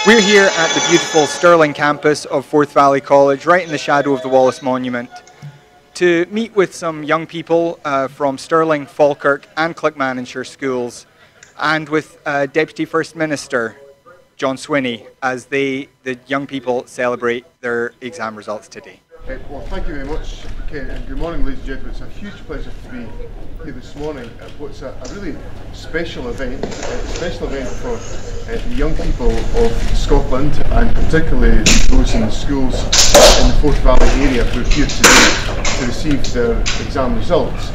We're here at the beautiful Stirling campus of Forth Valley College, right in the shadow of the Wallace Monument, to meet with some young people from Stirling, Falkirk and Clackmannanshire schools, and with Deputy First Minister John Swinney as the young people celebrate their exam results today. Well, thank you very much, Ken, and good morning, ladies and gentlemen. It's a huge pleasure to be here this morning at what's a really special event for the young people of Scotland, and particularly those in the schools in the Forth Valley area who are here today to receive their exam results.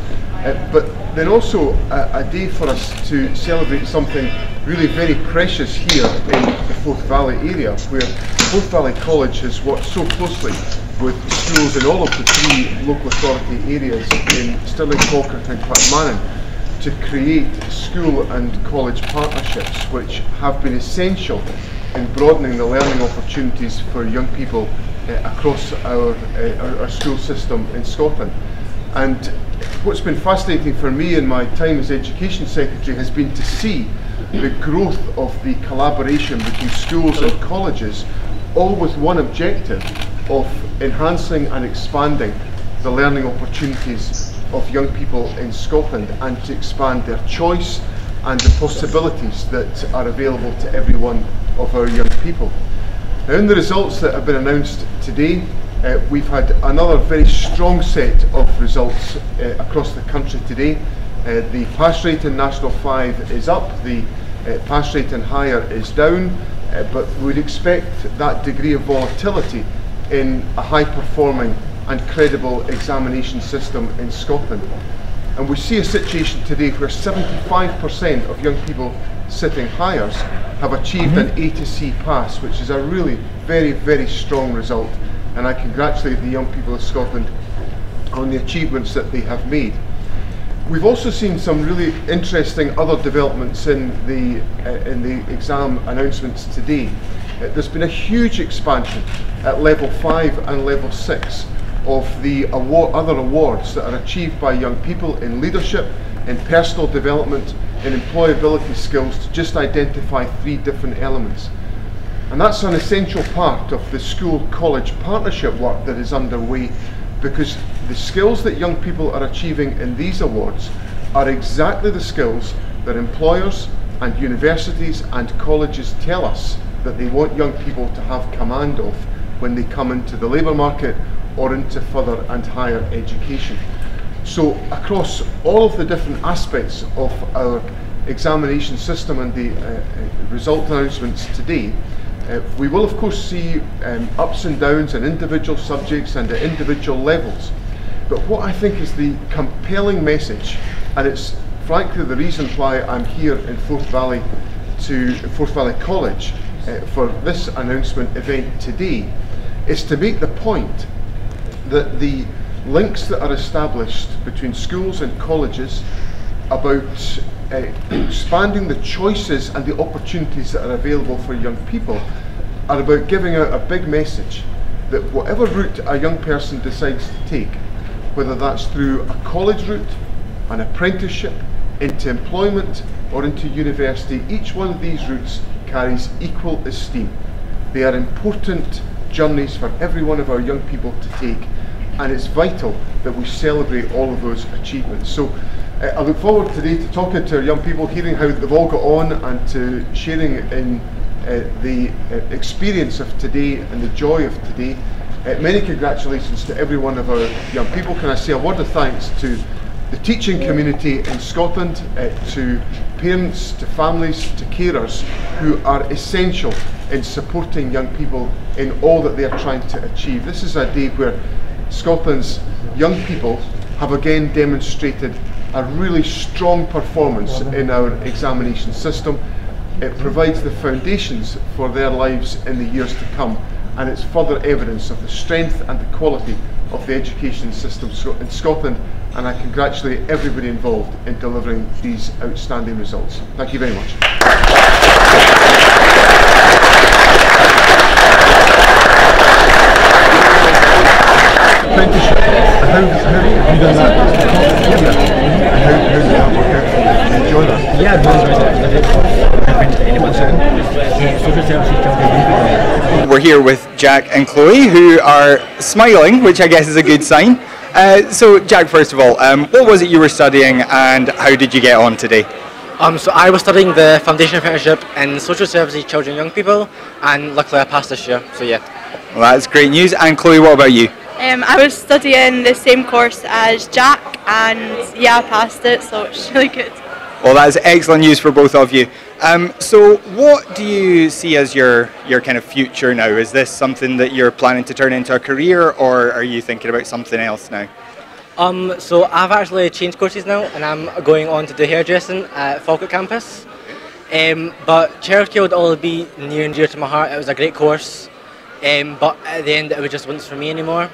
But then also a day for us to celebrate something really very precious here in the Forth Valley area, where Forth Valley College has worked so closely with schools in all of the three local authority areas in Stirling, Falkirk and Clackmannan to create school and college partnerships which have been essential in broadening the learning opportunities for young people across our school system in Scotland. And what's been fascinating for me in my time as Education Secretary has been to see the growth of the collaboration between schools and colleges, all with one objective of enhancing and expanding the learning opportunities of young people in Scotland, and to expand their choice and the possibilities that are available to every one of our young people. Now, in the results that have been announced today, we've had another very strong set of results across the country today. The pass rate in National 5 is up, the pass rate in higher is down, but we'd expect that degree of volatility in a high-performing and credible examination system in Scotland. And we see a situation today where 75% of young people sitting highers have achieved an A to C pass, which is a really very, very strong result. And I congratulate the young people of Scotland on the achievements that they have made. We've also seen some really interesting other developments in the exam announcements today. There's been a huge expansion at level 5 and level 6 of the other awards that are achieved by young people in leadership, in personal development, in employability skills, to just identify 3 different elements. And that's an essential part of the school-college partnership work that is underway, because the skills that young people are achieving in these awards are exactly the skills that employers and universities and colleges tell us that they want young people to have command of when they come into the labour market or into further and higher education. So across all of the different aspects of our examination system and the result announcements today, we will of course see ups and downs in individual subjects and at individual levels. But what I think is the compelling message, and it's frankly the reason why I'm here in Forth Valley College for this announcement event today, is to make the point that the links that are established between schools and colleges about expanding the choices and the opportunities that are available for young people are about giving out a big message that whatever route a young person decides to take, whether that's through a college route, an apprenticeship, into employment or into university, each one of these routes carries equal esteem. They are important journeys for every one of our young people to take, and it's vital that we celebrate all of those achievements. So I look forward today to talking to our young people, hearing how they've all got on, and to sharing in the experience of today and the joy of today. Many congratulations to every one of our young people. Can I say a word of thanks to the teaching community in Scotland, to parents, to families, to carers who are essential in supporting young people in all that they are trying to achieve. This is a day where Scotland's young people have again demonstrated a really strong performance in our examination system. It provides the foundations for their lives in the years to come, and it's further evidence of the strength and the quality of the education system in Scotland, and I congratulate everybody involved in delivering these outstanding results. Thank you very much. Apprenticeship. How have you done that? How did that work out for you? Did you enjoy that? Yeah, I really enjoyed it. friends at anyone. So social services children young people. We're here with Jack and Chloe, who are smiling, which I guess is a good sign. So Jack, first of all, what was it you were studying and how did you get on today? So I was studying the Foundation Apprenticeship in Social Services, Children and Young People, and luckily I passed this year, so yeah. Well, that's great news. And Chloe, what about you? I was studying the same course as Jack, and yeah, I passed it, so it's really good. Well, that's excellent news for both of you. So what do you see as your kind of future now? Is this something that you're planning to turn into a career, or are you thinking about something else now? So I've actually changed courses now, and I'm going on to do hairdressing at Falkirk campus. But childcare would always be near and dear to my heart. It was a great course, but at the end it just wasn't for me anymore.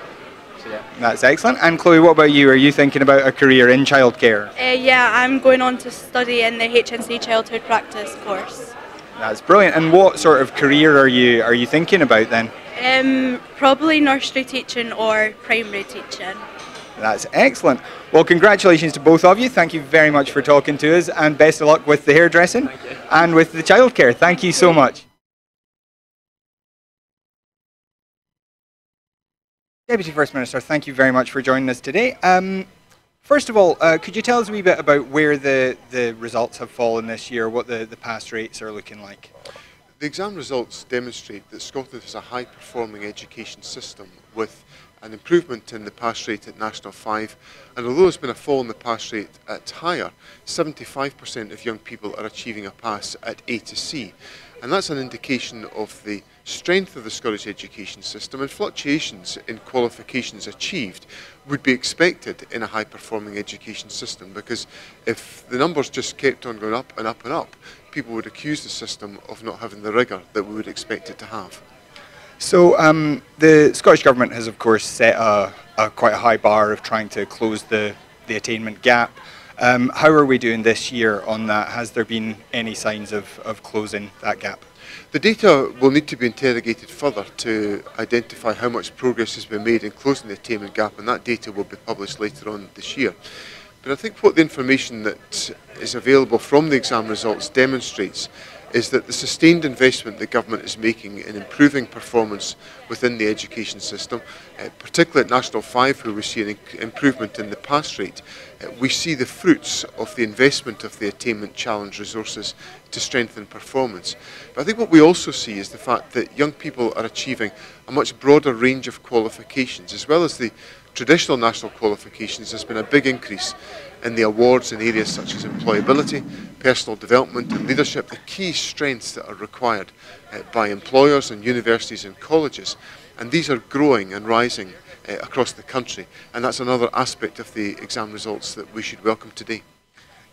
So, yeah. That's excellent. And Chloe, what about you? Are you thinking about a career in childcare? Yeah, I'm going on to study in the HNC Childhood Practice course. That's brilliant. And what sort of career are you thinking about then? Probably nursery teaching or primary teaching. That's excellent. Well, congratulations to both of you. Thank you very much for talking to us, and best of luck with the hairdressing and with the childcare. Thank you so much. Deputy First Minister, thank you very much for joining us today. First of all, could you tell us a wee bit about where the results have fallen this year, what the pass rates are looking like? The exam results demonstrate that Scotland has a high-performing education system with an improvement in the pass rate at National 5, and although there's been a fall in the pass rate at higher, 75% of young people are achieving a pass at A to C, and that's an indication of the strength of the Scottish education system, and fluctuations in qualifications achieved would be expected in a high-performing education system, because if the numbers just kept on going up and up and up, people would accuse the system of not having the rigour that we would expect it to have. So the Scottish Government has of course set quite a high bar of trying to close the attainment gap. How are we doing this year on that? Has there been any signs of closing that gap? The data will need to be interrogated further to identify how much progress has been made in closing the attainment gap, and that data will be published later on this year. But I think what the information that is available from the exam results demonstrates is that the sustained investment the government is making in improving performance within the education system, particularly at National 5, where we see an improvement in the pass rate, we see the fruits of the investment of the Attainment Challenge resources to strengthen performance. But I think what we also see is the fact that young people are achieving a much broader range of qualifications, as well as the traditional national qualifications. There's been a big increase in the awards in areas such as employability, personal development and leadership, the key strengths that are required by employers and universities and colleges. And these are growing and rising across the country, and that's another aspect of the exam results that we should welcome today.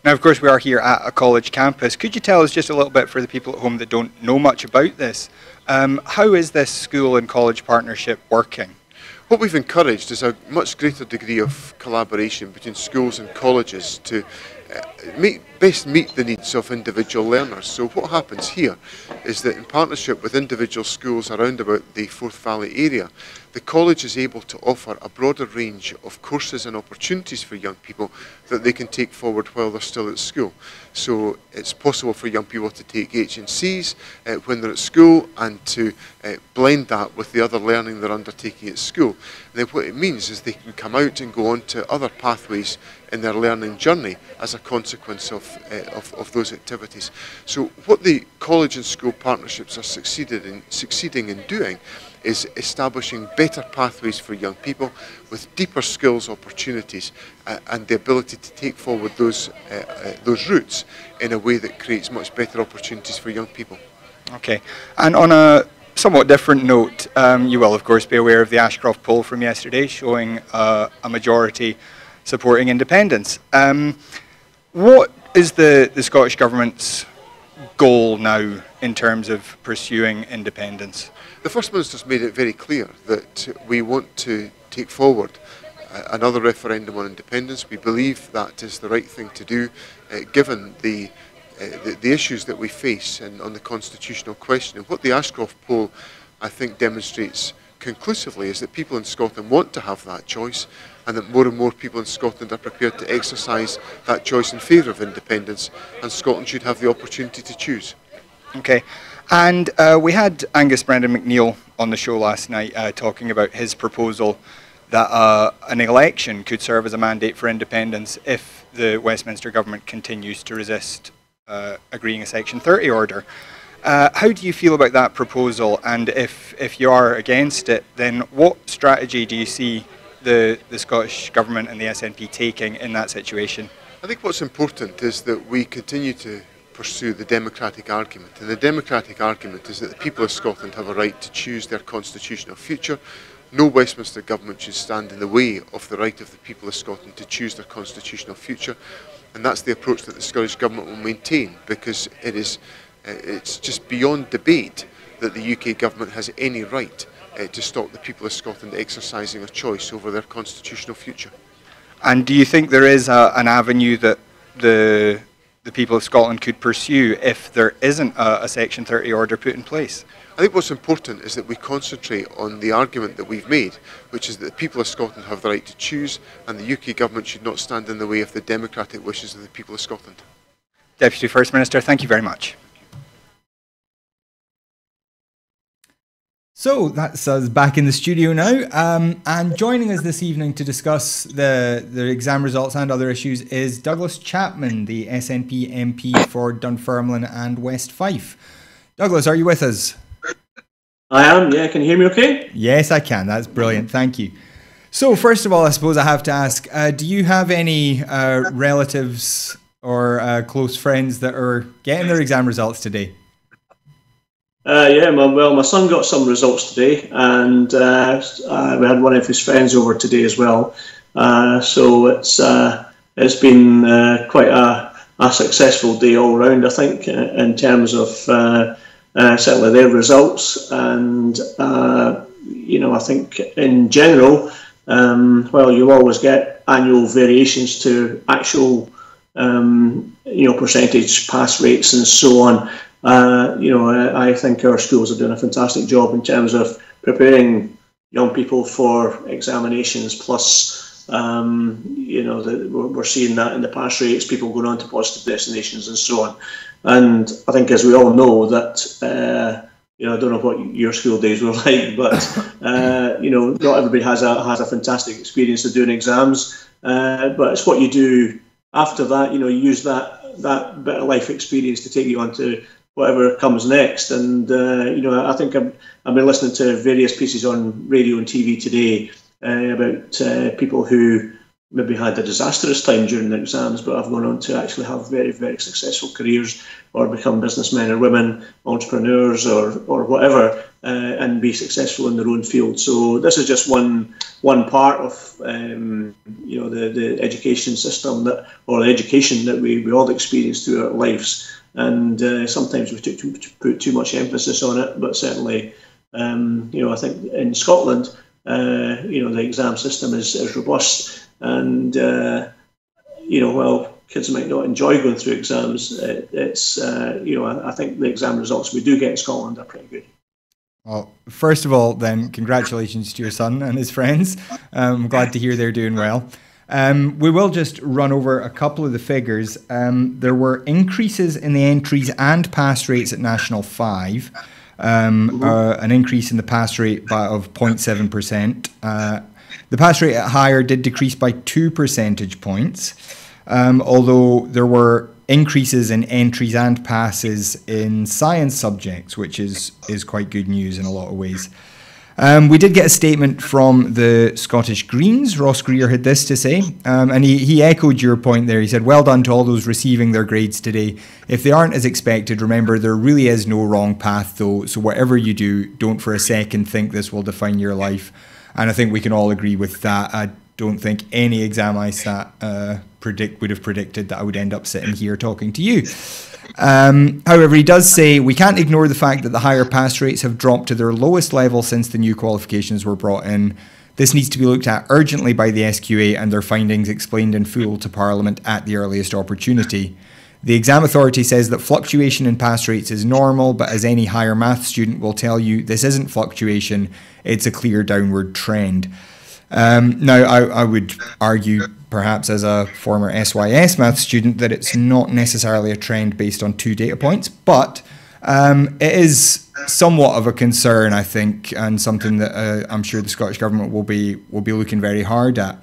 Now, of course, we are here at a college campus. Could you tell us just a little bit for the people at home that don't know much about this? How is this school and college partnership working? What we've encouraged is a much greater degree of collaboration between schools and colleges to best meet the needs of individual learners. So what happens here is that in partnership with individual schools around about the Forth Valley area, the college is able to offer a broader range of courses and opportunities for young people that they can take forward while they're still at school. So it's possible for young people to take HNCs when they're at school and to blend that with the other learning they're undertaking at school. And then what it means is they can come out and go on to other pathways in their learning journey as a consequence of those activities. So what the college and school partnerships are succeeding in doing is establishing better pathways for young people with deeper skills opportunities and the ability to take forward those routes in a way that creates much better opportunities for young people. Okay, and on a somewhat different note, you will of course be aware of the Ashcroft poll from yesterday showing a majority supporting independence. What is the Scottish Government's goal now in terms of pursuing independence? The First Minister's made it very clear that we want to take forward another referendum on independence. We believe that is the right thing to do, given the issues that we face on the constitutional question. And what the Ashcroft poll, I think, demonstrates conclusively is that people in Scotland want to have that choice, and that more and more people in Scotland are prepared to exercise that choice in favour of independence, and Scotland should have the opportunity to choose. Okay. And we had Angus Brendan McNeil on the show last night talking about his proposal that an election could serve as a mandate for independence if the Westminster government continues to resist agreeing a Section 30 order. How do you feel about that proposal? And if you are against it, then what strategy do you see the Scottish Government and the SNP taking in that situation? I think what's important is that we continue to pursue the democratic argument. And the democratic argument is that the people of Scotland have a right to choose their constitutional future. No Westminster government should stand in the way of the right of the people of Scotland to choose their constitutional future. And that's the approach that the Scottish Government will maintain, because it's just beyond debate that the UK Government has any right to stop the people of Scotland exercising a choice over their constitutional future. And do you think there is an avenue that the people of Scotland could pursue if there isn't a Section 30 order put in place? I think what's important is that we concentrate on the argument that we've made, which is that the people of Scotland have the right to choose, and the UK Government should not stand in the way of the democratic wishes of the people of Scotland. Deputy First Minister, thank you very much. So that's us back in the studio now, and joining us this evening to discuss the exam results and other issues is Douglas Chapman, the SNP MP for Dunfermline and West Fife. Douglas, are you with us? I am, yeah. Can you hear me okay? Yes, I can. That's brilliant. Thank you. So first of all, I suppose I have to ask, do you have any relatives or close friends that are getting their exam results today? Yeah, my son got some results today, and we had one of his friends over today as well. So it's been quite a successful day all round, I think, in terms of certainly their results. And I think in general, well, you always get annual variations to actual percentage pass rates and so on. I think our schools are doing a fantastic job in terms of preparing young people for examinations. Plus, we're seeing that in the pass rates, people going on to positive destinations and so on. And I think, as we all know, that I don't know what your school days were like, but not everybody has a fantastic experience of doing exams. But it's what you do after that. You use that bit of life experience to take you on to whatever comes next. And I think I've been listening to various pieces on radio and TV today about people who maybe had a disastrous time during their exams, but have gone on to actually have very, very successful careers, or become businessmen or women, entrepreneurs or whatever, and be successful in their own field. So this is just one part of the education system or the education that we all experience through our lives. And sometimes we put too much emphasis on it, but certainly, I think in Scotland, the exam system is robust, and while kids might not enjoy going through exams, I think the exam results we do get in Scotland are pretty good. Well, first of all, then, congratulations to your son and his friends. I'm glad to hear they're doing well. We will just run over a couple of the figures. There were increases in the entries and pass rates at National 5. An increase in the pass rate of 0.7%. The pass rate at higher did decrease by 2 percentage points, although there were increases in entries and passes in science subjects, which is quite good news in a lot of ways. We did get a statement from the Scottish Greens. Ross Greer had this to say, and he echoed your point there. He said, "Well done to all those receiving their grades today. If they aren't as expected, remember there really is no wrong path though, so whatever you do, don't for a second think this will define your life." And I think we can all agree with that. I don't think any exam I sat would have predicted that I would end up sitting here talking to you. However, he does say we can't ignore the fact that the higher pass rates have dropped to their lowest level since the new qualifications were brought in. This needs to be looked at urgently by the SQA and their findings explained in full to Parliament at the earliest opportunity. The exam authority says that fluctuation in pass rates is normal, but as any higher maths student will tell you, this isn't fluctuation, it's a clear downward trend. Now, I would argue, perhaps as a former SYS maths student, that it's not necessarily a trend based on 2 data points, but It is somewhat of a concern, I think, and something that I'm sure the Scottish Government will be looking very hard at.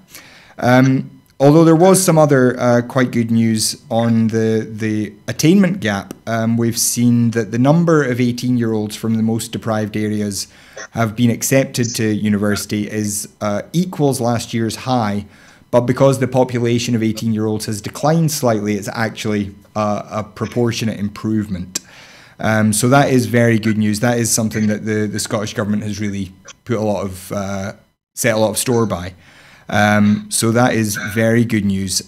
Although there was some other quite good news on the attainment gap. We've seen that the number of 18-year-olds from the most deprived areas have been accepted to university is equals last year's high, but because the population of 18-year-olds has declined slightly, it's actually a proportionate improvement. So that is very good news. That is something that the Scottish Government has really put set a lot of store by. So that is very good news.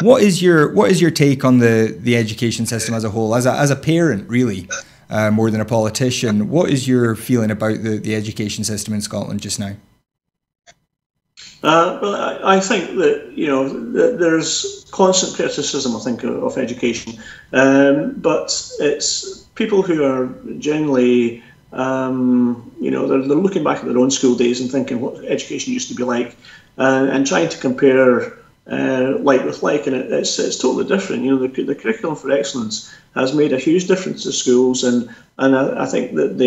What is your take on the education system as a whole, as a parent, really, more than a politician? What is your feeling about the education system in Scotland just now? Well, I think that there's constant criticism, I think, of education, but it's people who are generally, they're looking back at their own school days and thinking what education used to be like, and trying to compare like with like, and it's totally different. The curriculum for excellence has made a huge difference to schools, and I think that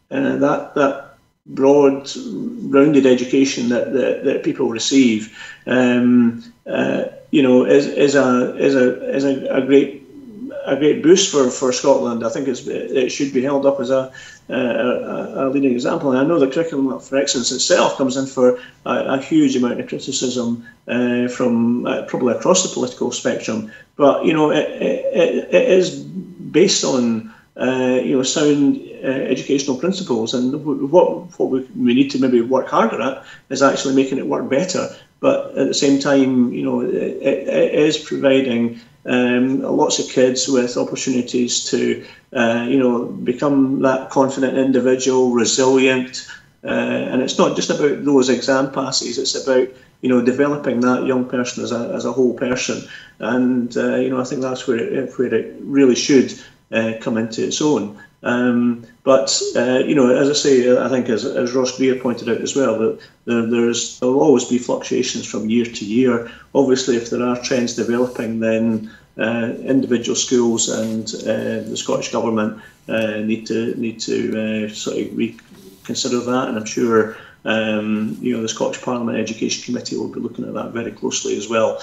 that broad, rounded education that people receive, is a great boost for Scotland. I think it should be held up as a leading example. And I know the curriculum for excellence itself comes in for a huge amount of criticism from probably across the political spectrum. But it is based on sound educational principles, and what we need to maybe work harder at is actually making it work better. But at the same time, it is providing lots of kids with opportunities to become that confident individual, resilient, and it's not just about those exam passes. It's about developing that young person as a whole person, and I think that's where it really should come into its own. But as I say, I think as Ross Greer pointed out as well, that there'll always be fluctuations from year to year. Obviously, if there are trends developing, then individual schools and the Scottish Government need to sort of reconsider that, and I'm sure the Scottish Parliament Education Committee will be looking at that very closely as well.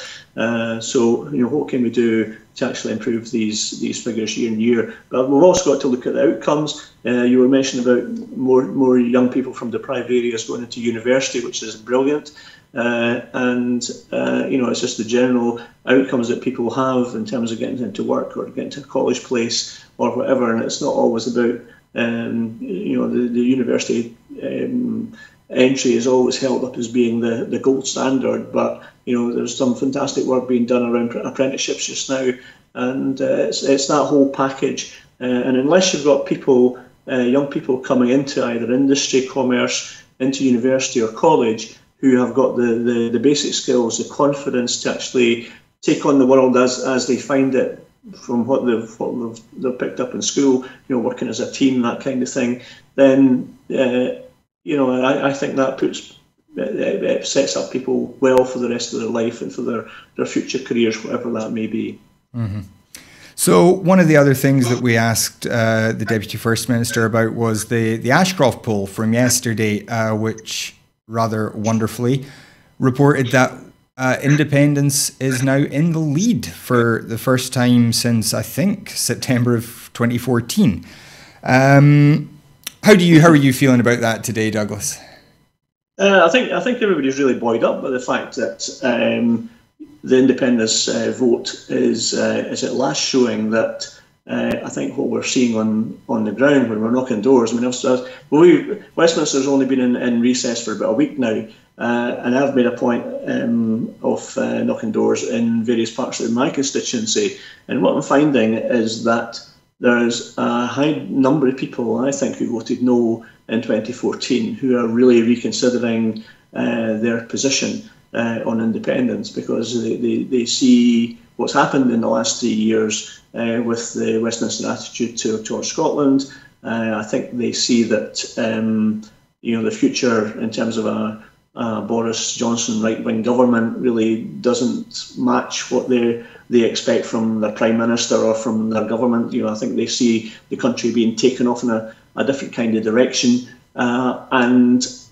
So what can we do to actually improve these figures year on year? But we've also got to look at the outcomes. You were mentioning about more young people from deprived areas going into university, which is brilliant. And it's just the general outcomes that people have in terms of getting into work or getting to a college place or whatever. And it's not always about the university entry is always held up as being the gold standard, but there's some fantastic work being done around apprenticeships just now, and it's that whole package. And unless you've got people, young people coming into either industry, commerce, into university or college, who have got the basic skills, the confidence to actually take on the world as they find it from what they've picked up in school, working as a team, that kind of thing, then I think that it sets up people well for the rest of their life and for their future careers, whatever that may be. Mm-hmm. So one of the other things that we asked the Deputy First Minister about was the Ashcroft poll from yesterday, which rather wonderfully reported that independence is now in the lead for the first time since, I think, September of 2014. How are you feeling about that today, Douglas? I think everybody's really buoyed up by the fact that the independence vote is at last showing that I think what we're seeing on the ground when we're knocking doors. I mean, Westminster's only been in recess for about a week now, and I've made a point of knocking doors in various parts of my constituency, and what I'm finding is that there's a high number of people, I think, who voted no in 2014 who are really reconsidering their position on independence, because they see what's happened in the last 3 years with the Westminster attitude towards Scotland. I think they see that the future in terms of Boris Johnson right-wing government really doesn't match what they expect from their Prime Minister or from their government. I think they see the country being taken off in a different kind of direction. What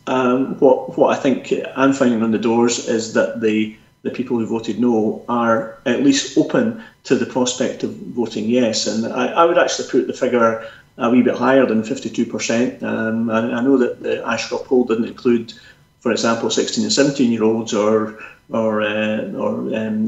I think I'm finding on the doors is that the people who voted no are at least open to the prospect of voting yes. And I would actually put the figure a wee bit higher than 52%. I know that the Ashgrove poll didn't include, for example, 16 and 17-year-olds or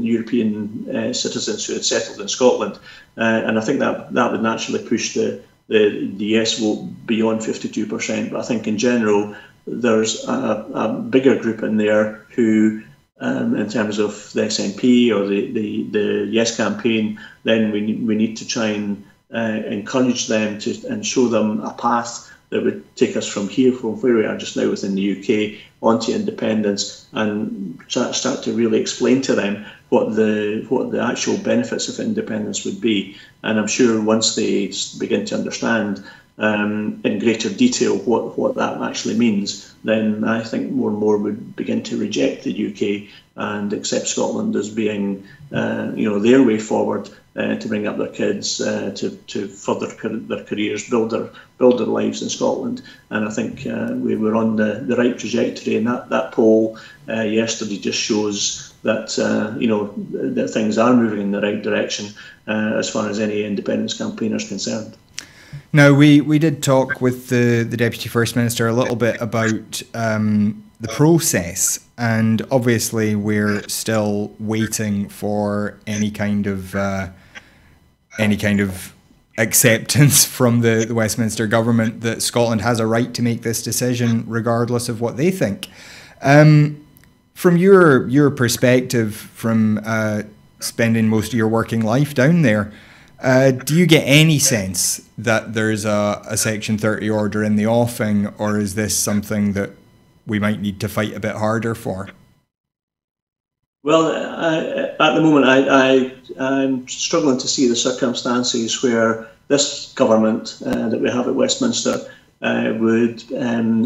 European citizens who had settled in Scotland, and I think that would naturally push the yes vote beyond 52%. But I think in general there's a bigger group in there who, in terms of the SNP or the Yes campaign, then we need to try and encourage them and show them a path that would take us from here, from where we are just now within the UK, onto independence, and start to really explain to them what the actual benefits of independence would be. And I'm sure once they begin to understand in greater detail what that actually means, then I think more and more would begin to reject the UK and accept Scotland as being their way forward to bring up their kids, to further their careers, build their lives in Scotland. And I think we were on the right trajectory, and that poll yesterday just shows that that things are moving in the right direction as far as any independence campaigner is concerned. Now, we did talk with the Deputy First Minister a little bit about the process, and obviously we're still waiting for any kind of acceptance from the Westminster government that Scotland has a right to make this decision regardless of what they think. From your perspective, from spending most of your working life down there, do you get any sense that there's a Section 30 order in the offing, or is this something that we might need to fight a bit harder for? Well, at the moment, I'm struggling to see the circumstances where this government that we have at Westminster would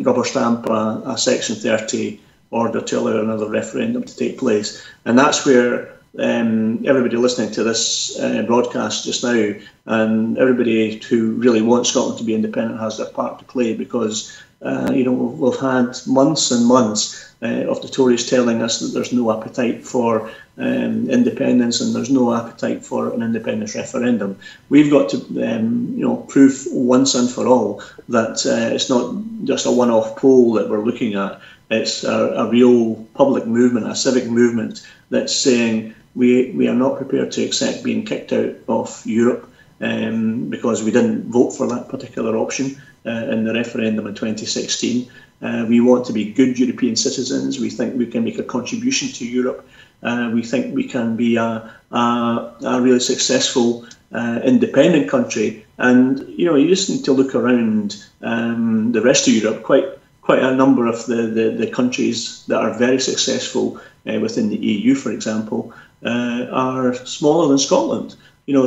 rubber stamp a Section 30 order to allow another referendum to take place. And that's where everybody listening to this broadcast just now, and everybody who really wants Scotland to be independent, has their part to play, because we've had months and months of the Tories telling us that there's no appetite for independence and there's no appetite for an independence referendum. We've got to prove once and for all that it's not just a one-off poll that we're looking at. It's a real public movement, a civic movement that's saying we are not prepared to accept being kicked out of Europe because we didn't vote for that particular option in the referendum in 2016. We want to be good European citizens. We think we can make a contribution to Europe. We think we can be a really successful independent country. And you just need to look around the rest of Europe. Quite a number of the countries that are very successful within the EU, for example, are smaller than Scotland.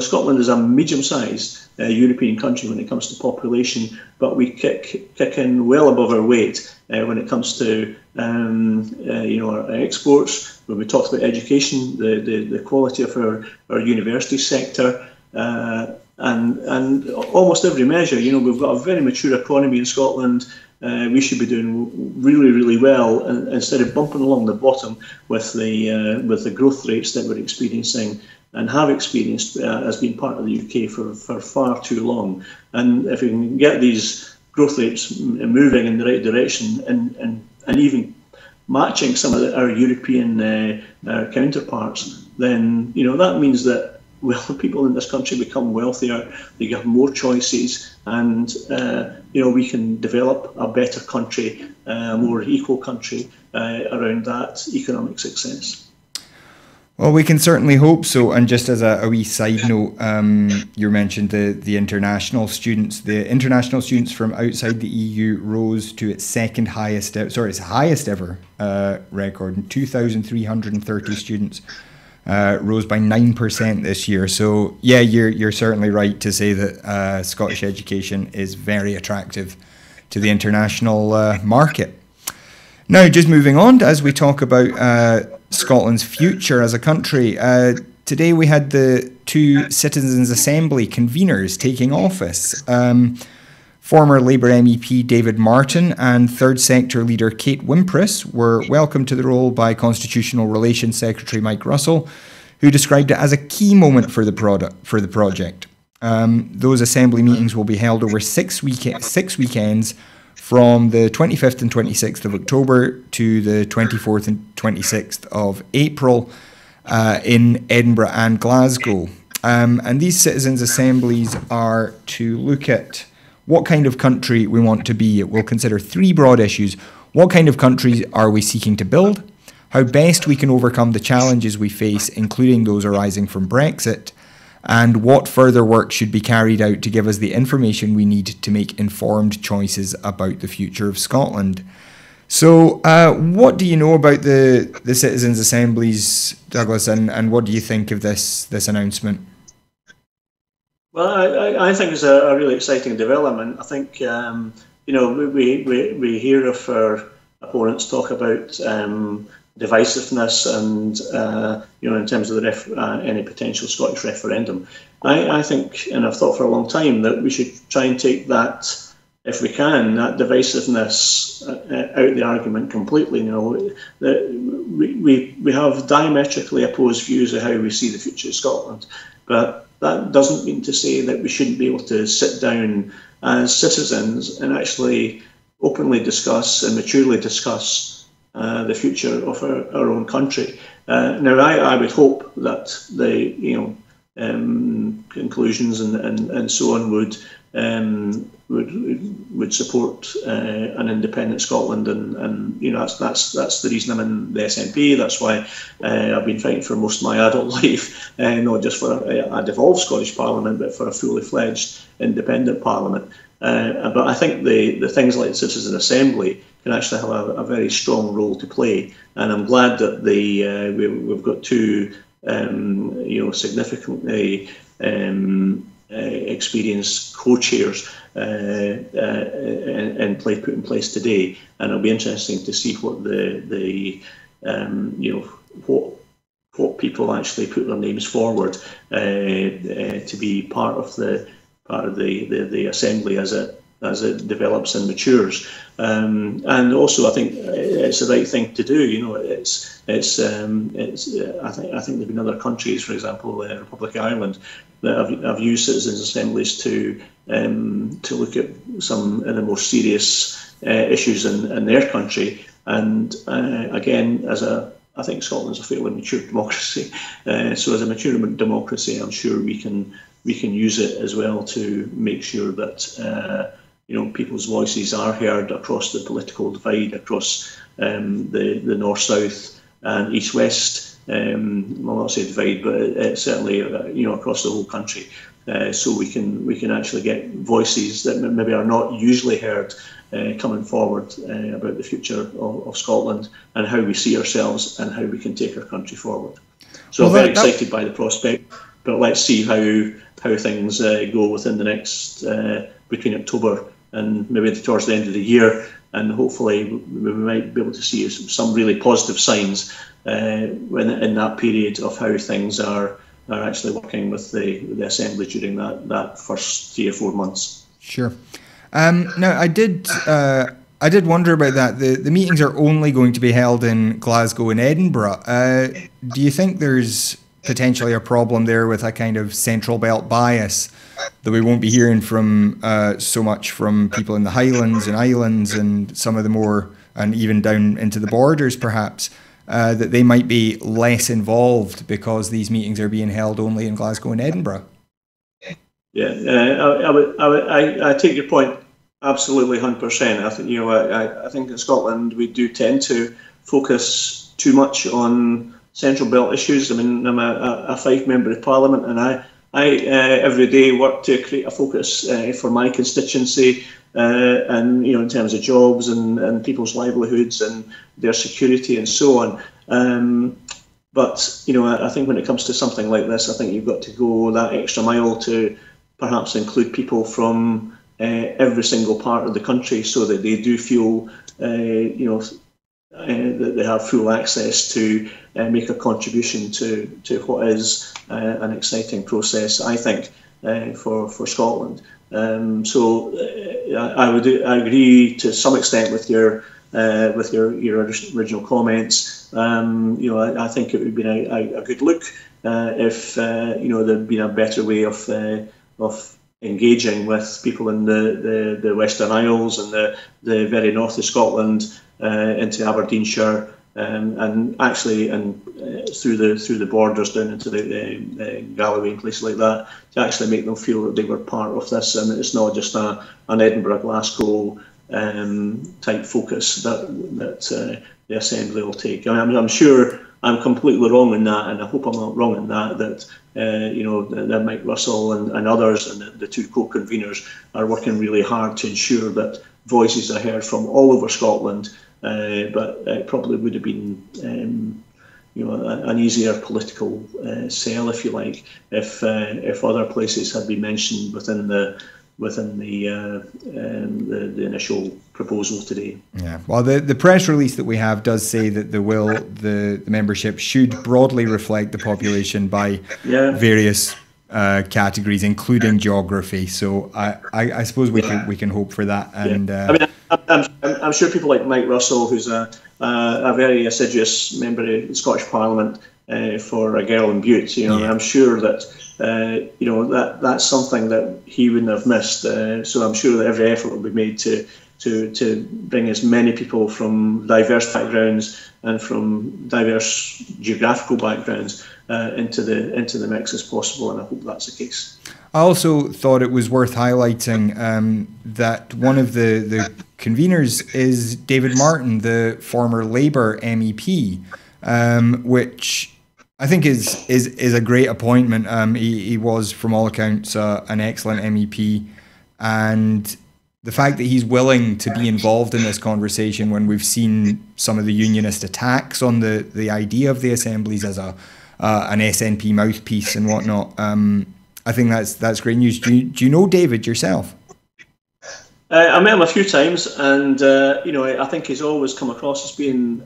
Scotland is a medium-sized European country when it comes to population, but we kick in well above our weight when it comes to our exports. When we talked about education, the quality of our university sector, and almost every measure. We've got a very mature economy in Scotland. We should be doing really, really well, and instead of bumping along the bottom with the growth rates that we're experiencing and have experienced as being part of the UK for far too long. And if we can get these growth rates moving in the right direction and even matching some of our European counterparts, then that means that people in this country become wealthier, they have more choices, and we can develop a better country, a more equal country around that economic success. Well, we can certainly hope so. And just as a wee side note, you mentioned the international students. The international students from outside the EU rose to its highest ever record. 2,330 students rose by 9% this year. So yeah, you're certainly right to say that Scottish education is very attractive to the international market. Now, just moving on, as we talk about Scotland's future as a country, today we had the two Citizens' Assembly conveners taking office. Former Labour MEP David Martin and Third Sector leader Kate Wimpress were welcomed to the role by Constitutional Relations Secretary Mike Russell, who described it as a key moment for the project. Those assembly meetings will be held over 6 weekends from the 25th and 26th of October to the 24th and 26th of April in Edinburgh and Glasgow. And these citizens' assemblies are to look at what kind of country we want to be. It will consider 3 broad issues. What kind of country are we seeking to build? How best we can overcome the challenges we face, including those arising from Brexit, and what further work should be carried out to give us the information we need to make informed choices about the future of Scotland. So what do you know about the Citizens' Assemblies, Douglas, and what do you think of this announcement? Well, I think it's a really exciting development. I think, we hear of our opponents talk about divisiveness and, in terms of any potential Scottish referendum. I think, and I've thought for a long time, that we should try and take that, if we can, that divisiveness out of the argument completely. We have diametrically opposed views of how we see the future of Scotland, but that doesn't mean to say that we shouldn't be able to sit down as citizens and actually openly discuss and maturely discuss the future of our own country. Now, I would hope that the conclusions and so on would support an independent Scotland, and that's the reason I'm in the SNP. That's why I've been fighting for most of my adult life, not just for a devolved Scottish Parliament, but for a fully fledged independent Parliament. But I think the things like the Citizens' Assembly can actually have a very strong role to play, and I'm glad that we've got two significantly experienced co-chairs put in place today, and it'll be interesting to see what what people actually put their names forward to be part of the assembly as it develops and matures. And also, I think it's the right thing to do. I think there've been other countries, for example, the Republic of Ireland, that have used citizens' assemblies to look at some of the more serious issues in their country. And again, I think Scotland's a fairly mature democracy. So as a mature democracy, I'm sure we can use it as well to make sure that people's voices are heard across the political divide, across the north-south and east-west. I'll not say divide, but certainly across the whole country. So we can actually get voices that maybe are not usually heard coming forward about the future of Scotland and how we see ourselves and how we can take our country forward. So I'm very excited by the prospect, but let's see how things go within the next between October and maybe towards the end of the year, and hopefully we might be able to see some really positive signs in that period of how things are actually working with the Assembly during that first 3 or 4 months. Sure. Now, I did wonder about that. The meetings are only going to be held in Glasgow and Edinburgh. Do you think there's potentially a problem there with a kind of central belt bias that we won't be hearing from so much from people in the Highlands and Islands and some of the more, and even down into the borders perhaps, that they might be less involved because these meetings are being held only in Glasgow and Edinburgh? Yeah, I take your point absolutely 100%. I think I think in Scotland we do tend to focus too much on central belt issues. I mean, I'm a Fife member of Parliament, and I every day work to create a focus for my constituency, and in terms of jobs and people's livelihoods and their security and so on. But I think when it comes to something like this, I think you've got to go that extra mile to perhaps include people from every single part of the country, so that they do feel that they have full access to make a contribution to what is an exciting process, I think, for Scotland. So I agree to some extent with your original comments. I think it would be a good look if there'd been a better way of engaging with people in the Western Isles and the very north of Scotland into Aberdeenshire. And through the borders down into the Galloway and places like that, to actually make them feel that they were part of this, and it's not just an Edinburgh, Glasgow type focus that the Assembly will take. I'm sure I'm completely wrong in that, and I hope I'm not wrong in that. That Mike Russell and others and the two co-conveners are working really hard to ensure that voices are heard from all over Scotland. But it probably would have been, an easier political sell, if you like, if other places had been mentioned within the initial proposal today. Yeah. Well, the press release that we have does say that the membership should broadly reflect the population by various categories, including geography. So I suppose we can hope for that. And I'm sure people like Mike Russell, who's a very assiduous member of the Scottish Parliament for Argyll and Bute, I'm sure that that's something that he wouldn't have missed. So I'm sure that every effort will be made to bring as many people from diverse backgrounds and from diverse geographical backgrounds into the mix as possible, and I hope that's the case. I also thought it was worth highlighting that one of the conveners is David Martin, the former Labour MEP, which I think is a great appointment. He was, from all accounts, an excellent MEP, and the fact that he's willing to be involved in this conversation when we've seen some of the unionist attacks on the idea of the assemblies as an SNP mouthpiece and whatnot, I think that's great news. Do you know David yourself? I met him a few times, and I think he's always come across as being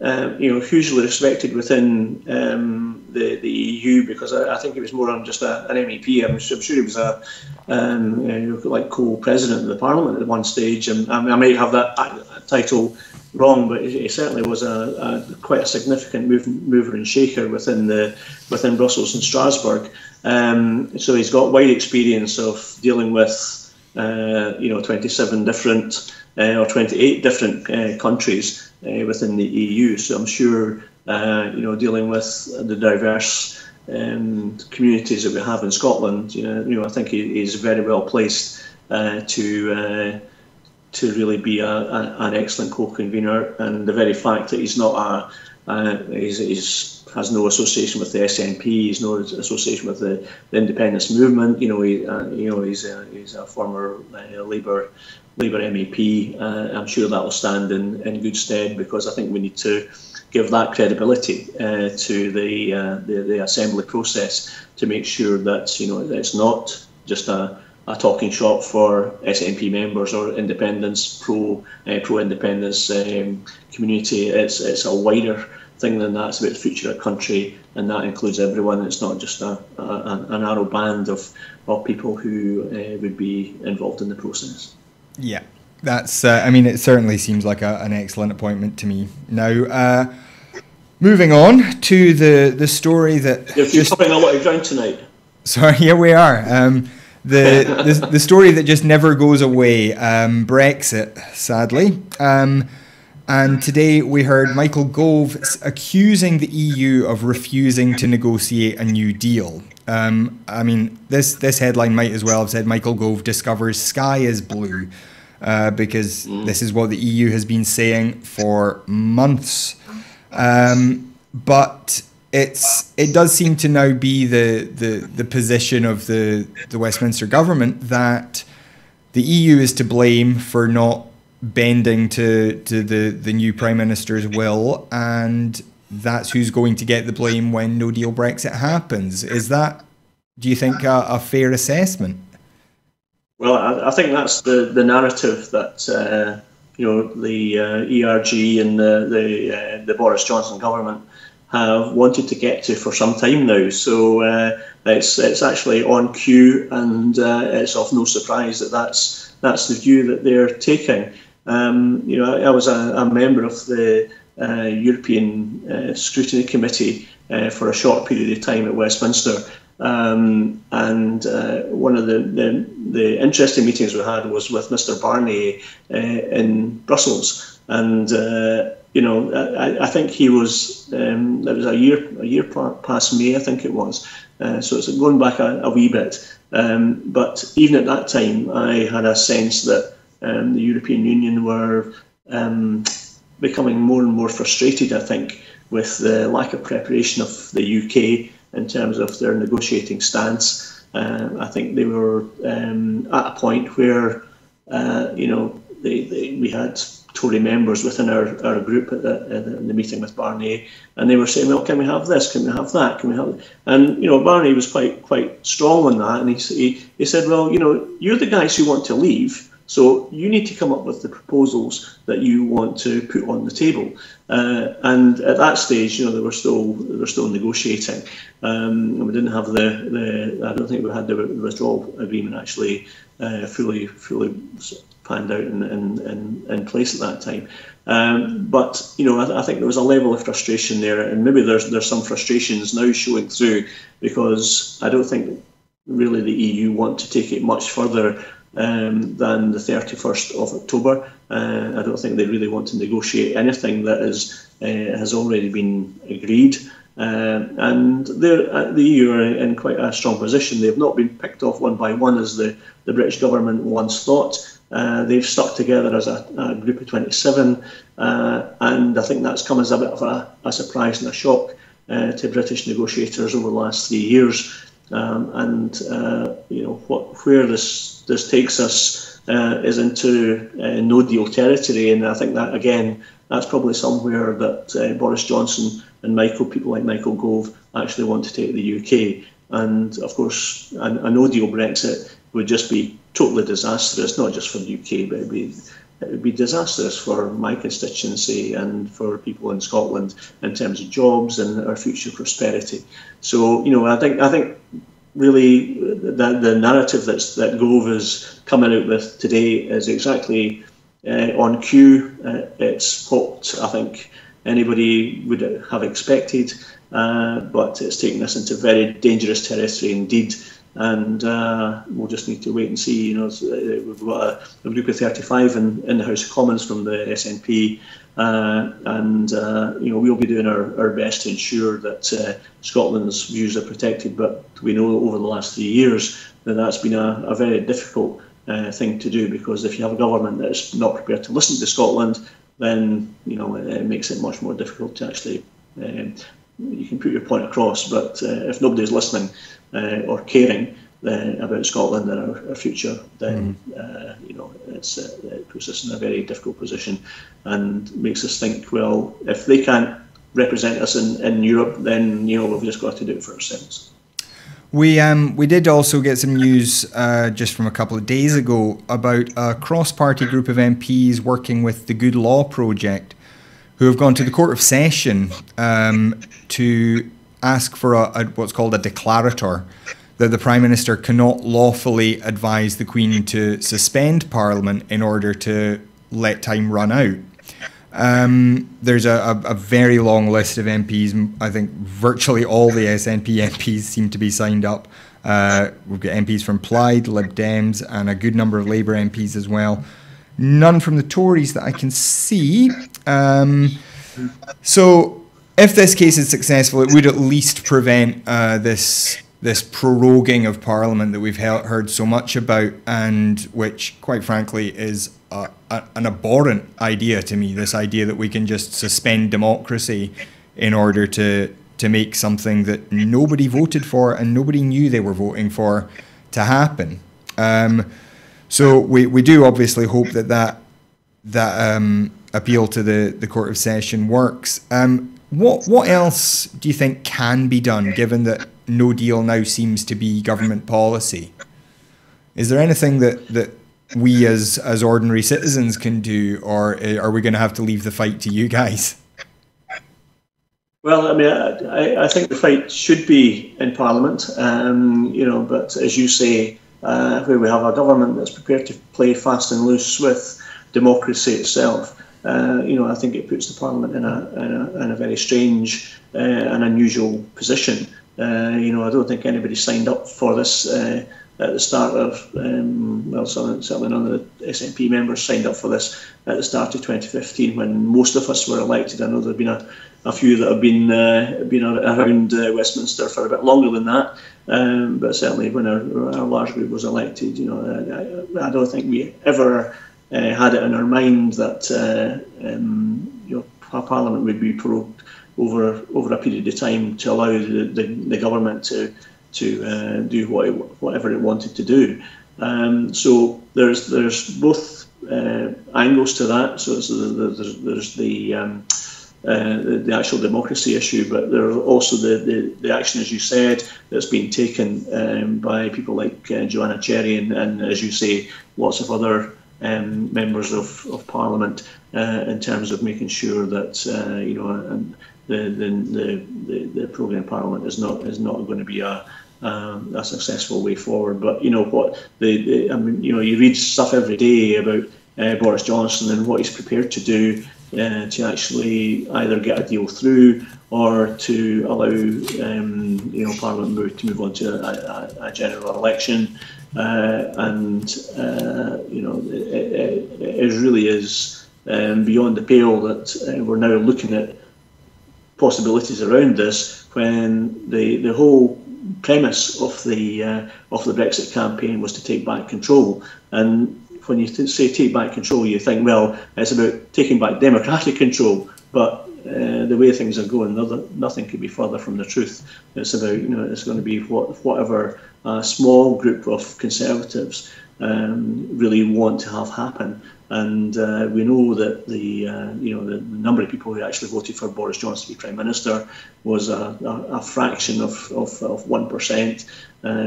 hugely respected within the EU, because I think he was more than just an MEP. I'm sure he was like co-president of the Parliament at one stage, and I might have that title wrong, but he certainly was quite a significant mover and shaker within Brussels and Strasbourg. So he's got wide experience of dealing with 27 different or 28 different countries within the EU. So I'm sure dealing with the diverse communities that we have in Scotland, I think he's very well placed to really be an excellent co-convener. And the very fact that he's not has no association with the SNP, he's no association with the independence movement. He's a former Labour MEP. I'm sure that will stand in good stead, because I think we need to give that credibility to the assembly process to make sure that it's not just a talking shop for SNP members or independence pro-independence community. It's a wider thing than that. It's about the future of the country, and that includes everyone. It's not just a narrow band of people who would be involved in the process. Yeah, that's. It certainly seems like an excellent appointment to me. Now, moving on to the story that you're covering a lot of ground tonight. Sorry, yeah, we are. The story that just never goes away, Brexit, sadly. And today we heard Michael Gove accusing the EU of refusing to negotiate a new deal. This headline might as well have said Michael Gove discovers sky is blue, because this is what the EU has been saying for months. But it does seem to now be the position of the Westminster government that the EU is to blame for not bending to the new Prime Minister's will, and that's who's going to get the blame when no deal Brexit happens. Is that, do you think, a fair assessment? Well, I think that's the narrative that the ERG and the Boris Johnson government have wanted to get to for some time now. So it's actually on cue, and it's of no surprise that that's the view that they're taking. I was a member of the European Scrutiny Committee for a short period of time at Westminster, and one of the interesting meetings we had was with Mr. Barnier in Brussels, and I think he was it was a year past May, I think it was, so it's going back a wee bit, but even at that time I had a sense that the European Union were becoming more and more frustrated, I think, with the lack of preparation of the UK in terms of their negotiating stance. I think they were at a point where we had Tory members within our group at the meeting with Barnier, and they were saying, well, can we have this, can we have that, can we have it? And Barnier was quite strong on that, and he said, well, you're the guys who want to leave, so you need to come up with the proposals that you want to put on the table. And at that stage, they were still negotiating. We didn't have I don't think we had the withdrawal agreement actually fully planned out in place at that time. But I think there was a level of frustration there, and maybe there's some frustrations now showing through, because I don't think really the EU want to take it much further than the 31st of October. I don't think they really want to negotiate anything that has already been agreed. And the EU are in quite a strong position. They've not been picked off one by one as the British government once thought. They've stuck together as a group of 27, and I think that's come as a bit of a surprise and a shock to British negotiators over the last 3 years. Where this takes us is into no deal territory, and I think that again that's probably somewhere that Boris Johnson and people like Michael Gove actually want to take the UK. And of course, a no deal Brexit would just be totally disastrous, not just for the UK, but it would be disastrous for my constituency and for people in Scotland in terms of jobs and our future prosperity. So, I think really the narrative that Gove is coming out with today is exactly on cue. It's what I think anybody would have expected, but it's taken us into very dangerous territory indeed. And we'll just need to wait and see. We've got a group of 35 in the House of Commons from the SNP, and we'll be doing our best to ensure that Scotland's views are protected. But we know over the last 3 years that that's been a very difficult thing to do, because if you have a government that's not prepared to listen to Scotland, then it makes it much more difficult to actually. You can put your point across, but if nobody's listening or caring about Scotland and our future, then it puts us in a very difficult position and makes us think, well, if they can't represent us in Europe, then we've just got to do it for ourselves. We did also get some news just from a couple of days ago about a cross-party group of MPs working with the Good Law Project, who have gone to the Court of Session to ask for what's called a declarator, that the Prime Minister cannot lawfully advise the Queen to suspend Parliament in order to let time run out. There's a very long list of MPs. I think virtually all the SNP MPs seem to be signed up. We've got MPs from Plaid, Lib Dems, and a good number of Labour MPs as well. None from the Tories that I can see. So if this case is successful, it would at least prevent this proroguing of Parliament that we've heard so much about, and which, quite frankly, is an abhorrent idea to me, this idea that we can just suspend democracy in order to make something that nobody voted for and nobody knew they were voting for to happen. So we do obviously hope that appeal to the Court of Session works. What else do you think can be done, given that no deal now seems to be government policy? Is there anything that we as ordinary citizens can do, or are we going to have to leave the fight to you guys? Well, I mean, I think the fight should be in Parliament, but as you say, where we have a government that's prepared to play fast and loose with democracy itself, I think it puts the Parliament in a very strange and unusual position. I don't think anybody signed up for this at the start of, certainly none of the SNP members signed up for this at the start of 2015 when most of us were elected. I know there have been a few that have been around Westminster for a bit longer than that, but certainly when our large group was elected, I don't think we ever had it in our mind that Parliament would be prorogued over a period of time to allow the government to do whatever it wanted to do. So there's both angles to that. So there's the actual democracy issue, but there's also the action, as you said, that's been taken by people like Joanna Cherry and as you say, lots of other members of Parliament in terms of making sure that the programme Parliament is not going to be a successful way forward. But you read stuff every day about Boris Johnson and what he's prepared to do to actually either get a deal through or to allow Parliament to move on to a general election. It really is beyond the pale that we're now looking at possibilities around this when the whole premise of the Brexit campaign was to take back control. And when you say take back control, you think, well, it's about taking back democratic control, but the way things are going, nothing could be further from the truth. It's about, it's going to be whatever a small group of Conservatives really want to have happen. And we know that the number of people who actually voted for Boris Johnson to be Prime Minister was a fraction of 1%.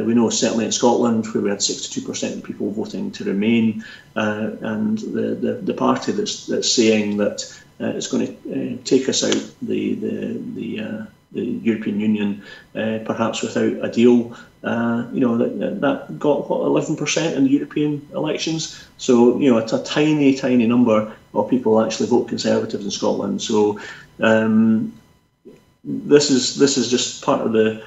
We know certainly in Scotland where we had 62% of people voting to remain, and the party that's saying that it's going to take us out the European Union, perhaps without a deal. That got 11% in the European elections. So it's a tiny number of people actually vote Conservative in Scotland. So this is just part of the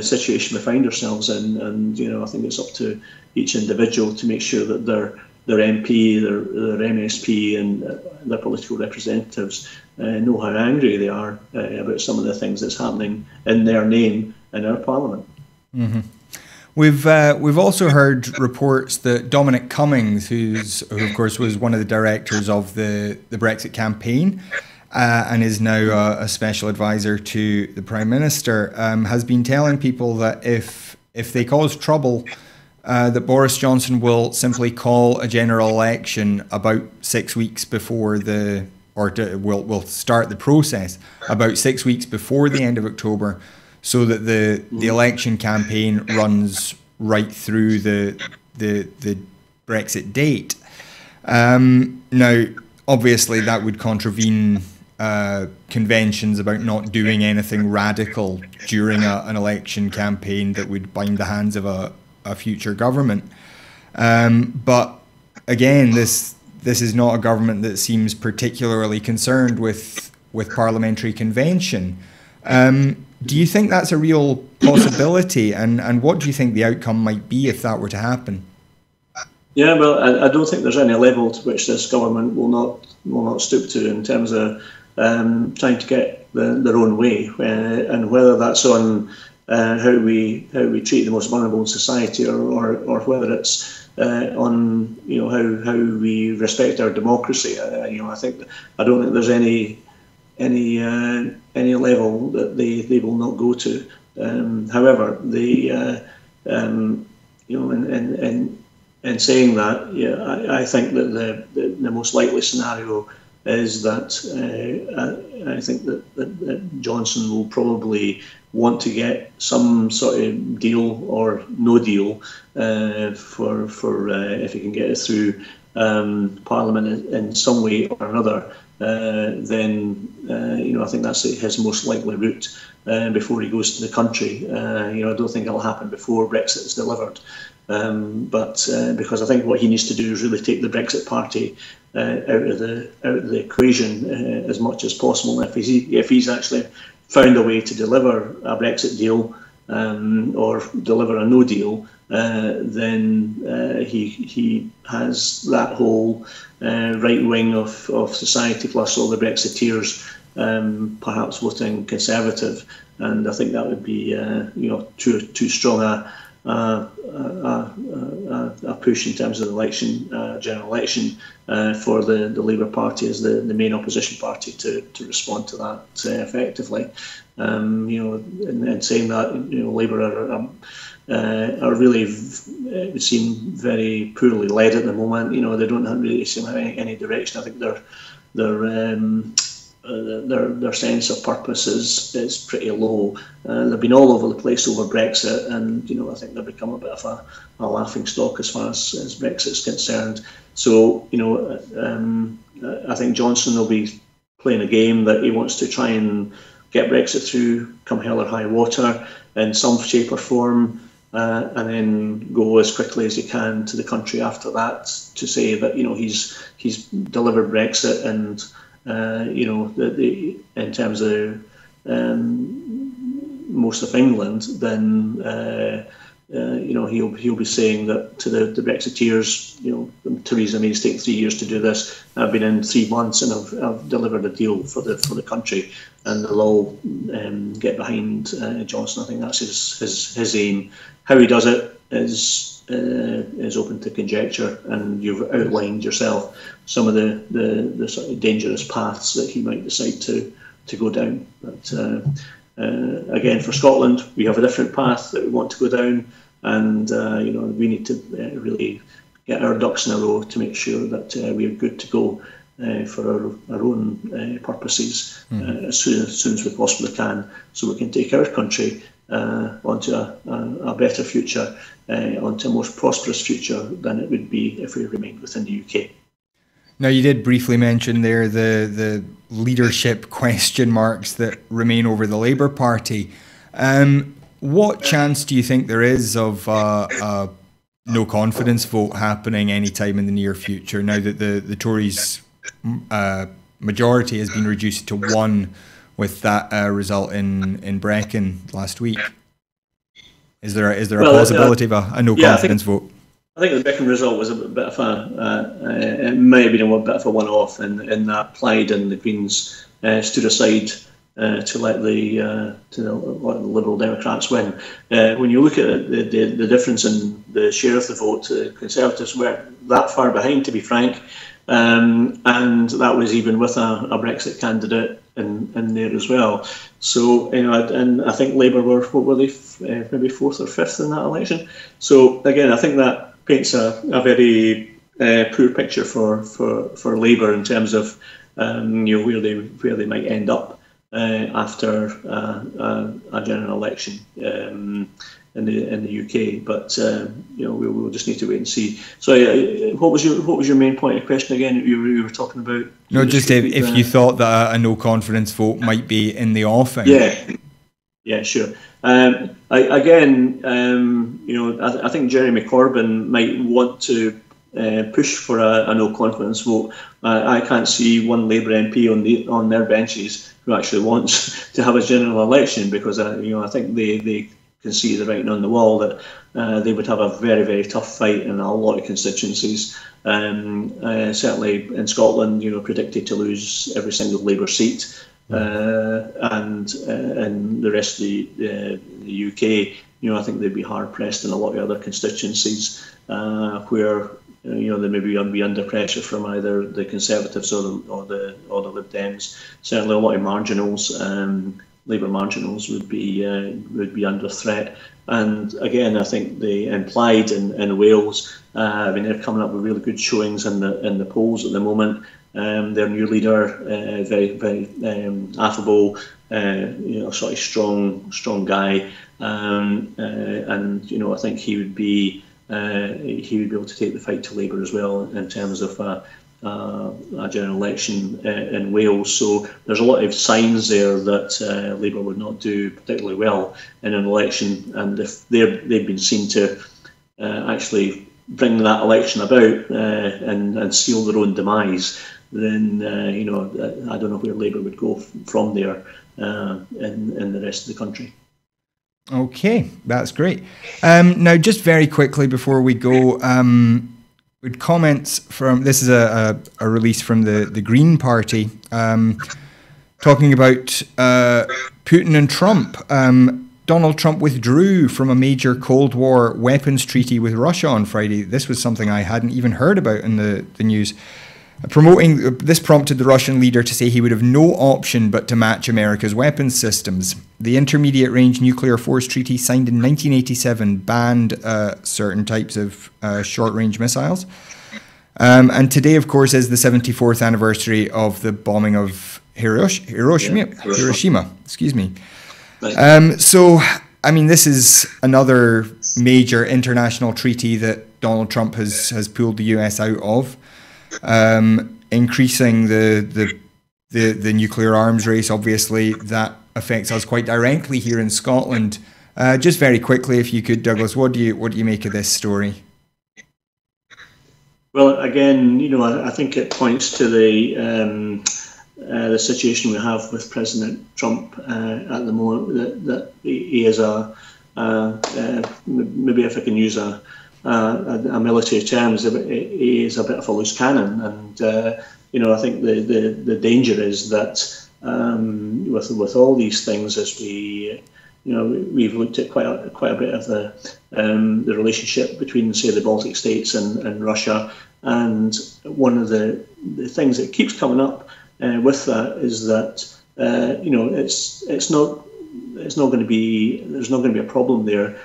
situation we find ourselves in, and I think it's up to each individual to make sure that their MP, their MSP, and their political representatives know how angry they are about some of the things that's happening in their name in our Parliament. Mm-hmm. We've also heard reports that Dominic Cummings, who of course was one of the directors of the Brexit campaign and is now a special advisor to the Prime Minister, has been telling people that if they cause trouble, that Boris Johnson will simply call a general election about 6 weeks before will start the process about 6 weeks before the end of October, so that the election campaign runs right through the Brexit date. Now, obviously, that would contravene conventions about not doing anything radical during an election campaign that would bind the hands of a future government. But again, this is not a government that seems particularly concerned with parliamentary convention. Do you think that's a real possibility, and what do you think the outcome might be if that were to happen? Yeah, well, I don't think there's any level to which this government will not stoop to in terms of trying to get their own way, and whether that's on how we treat the most vulnerable in society, or whether it's on how we respect our democracy. I don't think there's any level that they will not go to. However, in saying that, I think that the most likely scenario is that I think that Johnson will probably want to get some sort of deal or no deal for if he can get it through Parliament in some way or another. Then I think that's his most likely route before he goes to the country. I don't think it'll happen before Brexit is delivered. But because I think what he needs to do is really take the Brexit Party out of the equation as much as possible. If he's actually found a way to deliver a Brexit deal or deliver a no deal, then he has that whole right wing of society plus all the Brexiteers perhaps voting Conservative, and I think that would be too strong a push in terms of the election, general election, for the Labour Party as the main opposition party to respond to that effectively. In saying that, Labour are really, it would seem, very poorly led at the moment. They don't really seem to have any direction. I think their sense of purpose is pretty low. They've been all over the place over Brexit, and I think they've become a bit of a laughing stock as far as Brexit's concerned. So I think Johnson will be playing a game that he wants to try and get Brexit through, come hell or high water, in some shape or form, and then go as quickly as he can to the country after that to say that he's delivered Brexit, and in terms of most of England, then he'll be saying that to the Brexiteers, Theresa May's taken 3 years to do this. I've been in 3 months and I've delivered a deal for the country, and they'll all get behind Johnson. I think that's his aim. How he does it is open to conjecture, and you've outlined yourself some of the sort of dangerous paths that he might decide to go down. But again, for Scotland, we have a different path that we want to go down, and we need to really get our ducks in a row to make sure that we are good to go for our own purposes as soon as we possibly can, so we can take our country onto a better future, onto a more prosperous future than it would be if we remained within the UK. Now, you did briefly mention there the leadership question marks that remain over the Labour Party. What chance do you think there is of a no confidence vote happening anytime in the near future, now that the Tories' majority has been reduced to 1 with that result in Brecon last week? Is there a possibility of a no confidence vote? I think the Brecon result was a bit of it may have been a bit of a one-off in that Plaid and the Greens stood aside to let the Liberal Democrats win. When you look at the difference in the share of the vote, Conservatives weren't that far behind, to be frank, and that was even with a Brexit candidate in there as well. So and I think Labour were, what were they, maybe 4th or 5th in that election. So again, I think that paints a very poor picture for Labour in terms of where they might end up after a general election in the UK. But we'll just need to wait and see. So what was your main point of question again? You were talking about? No, just if you thought that a no confidence vote might be in the offing. Yeah, sure. I think Jeremy Corbyn might want to push for a no confidence vote. I can't see one Labour MP on their benches who actually wants to have a general election, because I think they can see the writing on the wall that they would have a very, very tough fight in a lot of constituencies. Certainly in Scotland, predicted to lose every single Labour seat. And in the rest of the UK, I think they'd be hard pressed in a lot of other constituencies where they maybe be under pressure from either the Conservatives or the Lib Dems. Certainly, a lot of marginals, Labour marginals, would be under threat. And again, I think the implied in Wales, I mean, they're coming up with really good showings in the polls at the moment. Their new leader, very affable, sort of strong guy, and I think he would be able to take the fight to Labour as well in terms of a general election in Wales. So there's a lot of signs there that Labour would not do particularly well in an election, and if they've been seen to actually bring that election about and seal their own demise, then I don't know where Labour would go from there in the rest of the country. Okay, that's great. Now, just very quickly before we go, with comments from, this is a release from the Green Party, talking about Putin and Trump. Donald Trump withdrew from a major Cold War weapons treaty with Russia on Friday. This was something I hadn't even heard about in the news. This prompted the Russian leader to say he would have no option but to match America's weapons systems. The Intermediate Range Nuclear Force Treaty, signed in 1987, banned certain types of short-range missiles. And today, of course, is the 74th anniversary of the bombing of Hiroshima. Excuse me. So, I mean, this is another major international treaty that Donald Trump has pulled the US out of, increasing the nuclear arms race. Obviously, that affects us quite directly here in Scotland. Just very quickly, if you could, Douglas, what do you make of this story? Well, again, I think it points to the situation we have with President Trump at the moment, that he is maybe if I can use a military terms, he is a bit of a loose cannon, and I think the danger is that with all these things, as we've looked at quite a bit of the relationship between, say, the Baltic states and Russia, and one of the things that keeps coming up with that is that it's not going to be, there's not going to be a problem there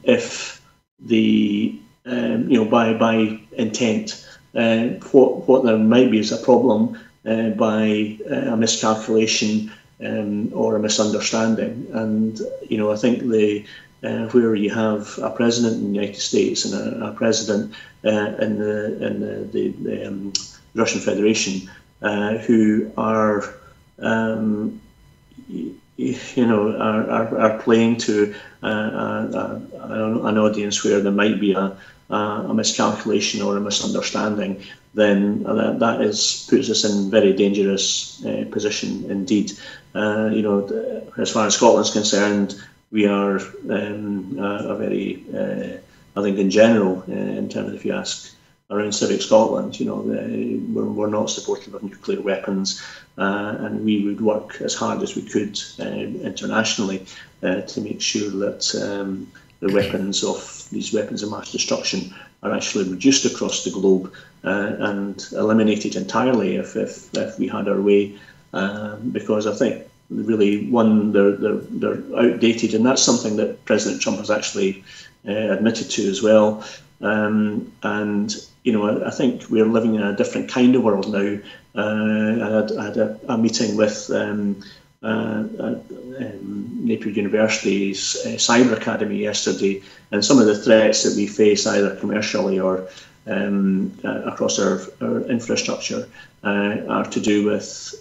if the by intent. What there might be is a problem by a miscalculation or a misunderstanding, and I think where you have a president in the United States and a president in the Russian Federation who are playing to an audience where there might be a miscalculation or a misunderstanding, then that puts us in very dangerous position indeed. As far as Scotland's concerned, we are a very, I think in general, in terms of, if you ask around Civic Scotland, we're not supportive of nuclear weapons, and we would work as hard as we could internationally to make sure that these weapons of mass destruction are actually reduced across the globe and eliminated entirely if we had our way, because I think really, they're outdated, and that's something that President Trump has actually admitted to as well. And I think we're living in a different kind of world now. I had a meeting with Napier University's Cyber Academy yesterday, and some of the threats that we face, either commercially or across our infrastructure, are to do with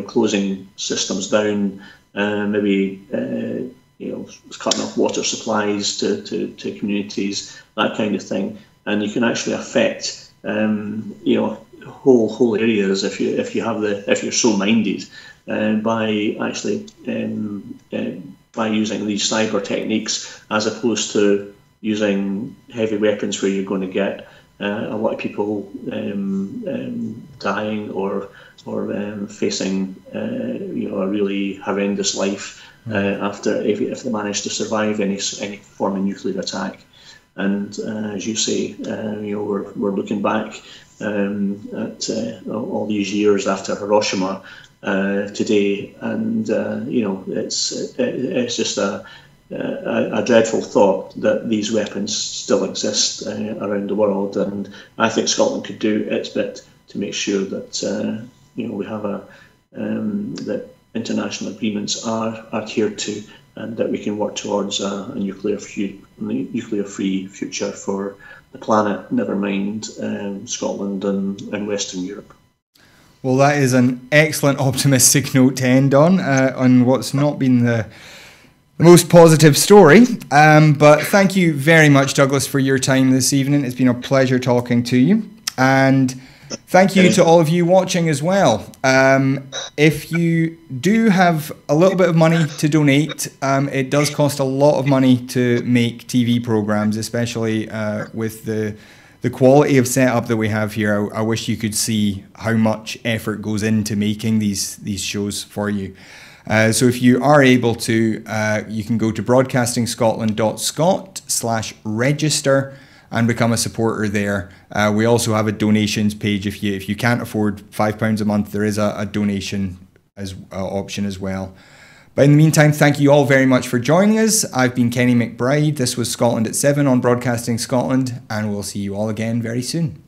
closing systems down, maybe cutting off water supplies to communities, that kind of thing, and you can actually affect whole areas if you're so minded, by actually by using these cyber techniques, as opposed to using heavy weapons where you're going to get a lot of people dying or facing a really horrendous life after if they manage to survive any form of nuclear attack. And as you say, we're looking back at all these years after Hiroshima today, and it's just a dreadful thought that these weapons still exist around the world, and I think Scotland could do its bit to make sure that we have that international agreements are adhered to, and that we can work towards a nuclear-free future for the planet, never mind Scotland and Western Europe. Well, that is an excellent optimistic note to end on what's not been the most positive story. But thank you very much, Douglas, for your time this evening. It's been a pleasure talking to you. And thank you to all of you watching as well. If you do have a little bit of money to donate, it does cost a lot of money to make TV programs, especially with the quality of setup that we have here. I wish you could see how much effort goes into making these shows for you. So if you are able to, you can go to broadcastingscotland.scot/register and become a supporter there. We also have a donations page. If you can't afford £5 a month, there is a donation option as well. But in the meantime, thank you all very much for joining us. I've been Kenny McBride. This was Scotland at 7 on Broadcasting Scotland, and we'll see you all again very soon.